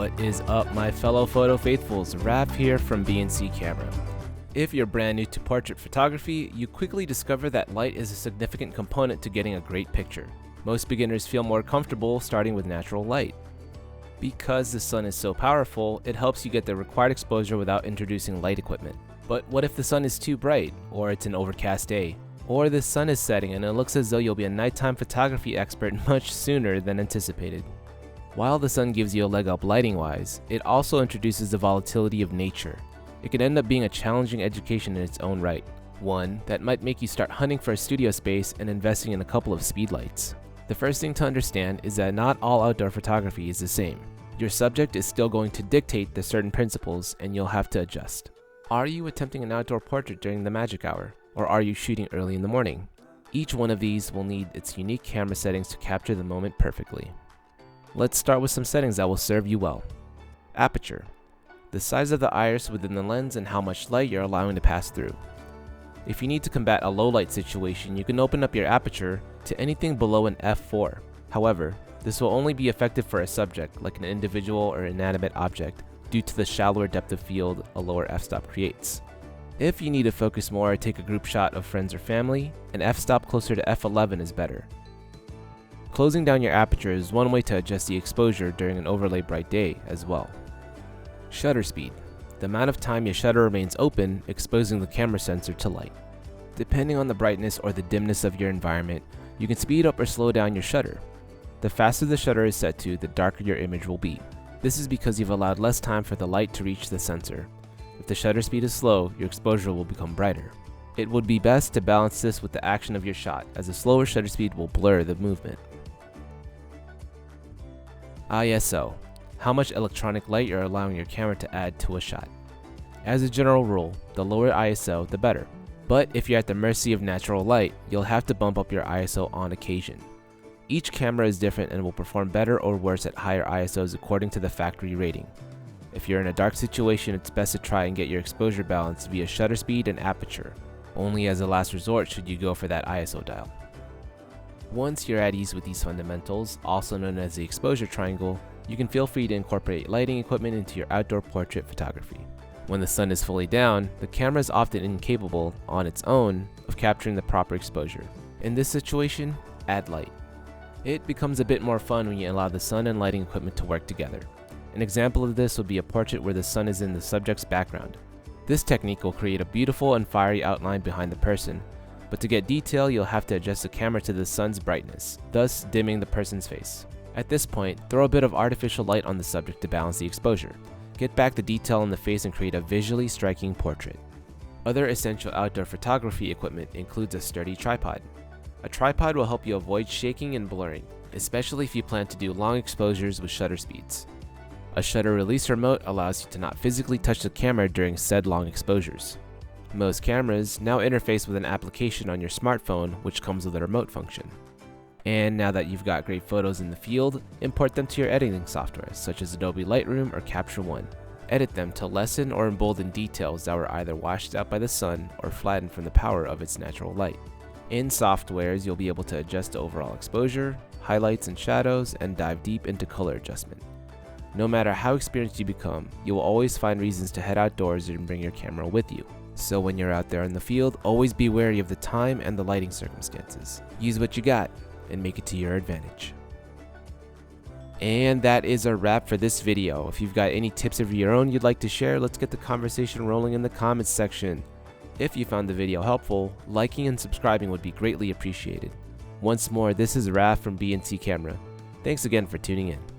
What is up, my fellow photo faithfuls? Raph here from BNC Camera. If you're brand new to portrait photography, you quickly discover that light is a significant component to getting a great picture. Most beginners feel more comfortable starting with natural light. Because the sun is so powerful, it helps you get the required exposure without introducing light equipment. But what if the sun is too bright, or it's an overcast day, or the sun is setting and it looks as though you'll be a nighttime photography expert much sooner than anticipated? While the sun gives you a leg up lighting-wise, it also introduces the volatility of nature. It can end up being a challenging education in its own right, one that might make you start hunting for a studio space and investing in a couple of speedlights. The first thing to understand is that not all outdoor photography is the same. Your subject is still going to dictate the certain principles, and you'll have to adjust. Are you attempting an outdoor portrait during the magic hour, or are you shooting early in the morning? Each one of these will need its unique camera settings to capture the moment perfectly. Let's start with some settings that will serve you well. Aperture. The size of the iris within the lens and how much light you're allowing to pass through. If you need to combat a low light situation, you can open up your aperture to anything below an f4. However, this will only be effective for a subject, like an individual or inanimate object, due to the shallower depth of field a lower f-stop creates. If you need to focus more or take a group shot of friends or family, an f-stop closer to f11 is better. Closing down your aperture is one way to adjust the exposure during an overly bright day as well. Shutter speed. The amount of time your shutter remains open, exposing the camera sensor to light. Depending on the brightness or the dimness of your environment, you can speed up or slow down your shutter. The faster the shutter is set to, the darker your image will be. This is because you've allowed less time for the light to reach the sensor. If the shutter speed is slow, your exposure will become brighter. It would be best to balance this with the action of your shot, as a slower shutter speed will blur the movement. ISO. How much electronic light you're allowing your camera to add to a shot. As a general rule, the lower ISO, the better. But if you're at the mercy of natural light, you'll have to bump up your ISO on occasion. Each camera is different and will perform better or worse at higher ISOs according to the factory rating. If you're in a dark situation, it's best to try and get your exposure balanced via shutter speed and aperture. Only as a last resort should you go for that ISO dial. Once you're at ease with these fundamentals, also known as the exposure triangle, you can feel free to incorporate lighting equipment into your outdoor portrait photography. When the sun is fully down, the camera is often incapable, on its own, of capturing the proper exposure. In this situation, add light. It becomes a bit more fun when you allow the sun and lighting equipment to work together. An example of this would be a portrait where the sun is in the subject's background. This technique will create a beautiful and fiery outline behind the person, but to get detail, you'll have to adjust the camera to the sun's brightness, thus dimming the person's face. At this point, throw a bit of artificial light on the subject to balance the exposure. Get back the detail in the face and create a visually striking portrait. Other essential outdoor photography equipment includes a sturdy tripod. A tripod will help you avoid shaking and blurring, especially if you plan to do long exposures with shutter speeds. A shutter release remote allows you to not physically touch the camera during said long exposures. Most cameras now interface with an application on your smartphone which comes with a remote function. And now that you've got great photos in the field, import them to your editing software such as Adobe Lightroom or Capture One. Edit them to lessen or embolden details that were either washed out by the sun or flattened from the power of its natural light. In softwares, you'll be able to adjust the overall exposure, highlights and shadows, and dive deep into color adjustment. No matter how experienced you become, you will always find reasons to head outdoors and bring your camera with you. So when you're out there in the field, always be wary of the time and the lighting circumstances. Use what you got and make it to your advantage. And that is a wrap for this video. If you've got any tips of your own you'd like to share, let's get the conversation rolling in the comments section. If you found the video helpful, liking and subscribing would be greatly appreciated. Once more, this is Raph from BNC Camera. Thanks again for tuning in.